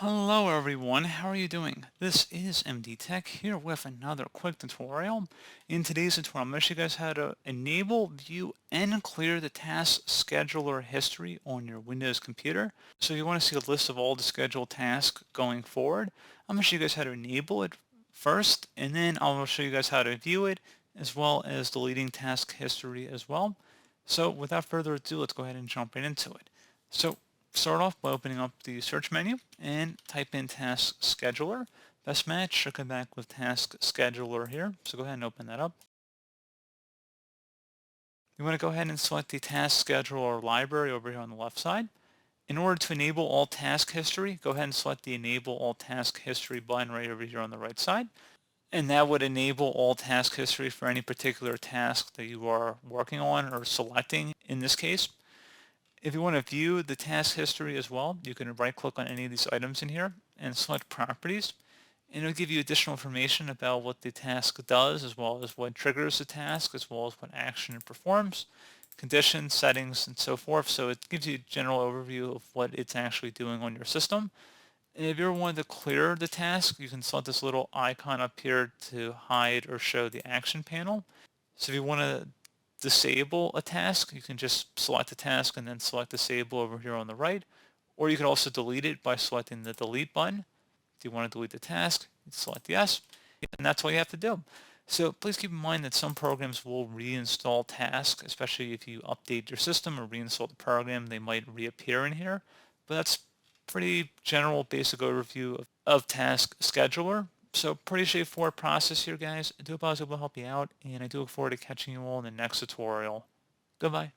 Hello everyone, how are you doing? This is MD Tech here with another quick tutorial. In today's tutorial, I'm going to show you guys how to enable, view, and clear the task scheduler history on your Windows computer. So if you want to see a list of all the scheduled tasks going forward, I'm going to show you guys how to enable it first, and then I'll show you guys how to view it, as well as deleting task history as well. So without further ado, let's go ahead and jump right into it. So start off by opening up the search menu and type in Task Scheduler. Best match should come back with Task Scheduler here, so go ahead and open that up. You want to go ahead and select the Task Scheduler library over here on the left side. In order to enable all task history, go ahead and select the Enable All Task History button right over here on the right side. And that would enable all task history for any particular task that you are working on or selecting in this case. If you want to view the task history as well, you can right click on any of these items in here and select properties. And it'll give you additional information about what the task does, as well as what triggers the task, as well as what action it performs, conditions, settings, and so forth. So it gives you a general overview of what it's actually doing on your system. And if you ever wanted to clear the task, you can select this little icon up here to hide or show the action panel. So if you want to disable a task, you can just select the task and then select disable over here on the right. Or you could also delete it by selecting the delete button. If you want to delete the task, you select yes, and that's all you have to do. So please keep in mind that some programs will reinstall tasks, especially if you update your system or reinstall the program, they might reappear in here. But that's pretty general basic overview of Task Scheduler. So pretty straightforward process here, guys. I do hope I was able to help you out, and I do look forward to catching you all in the next tutorial. Goodbye.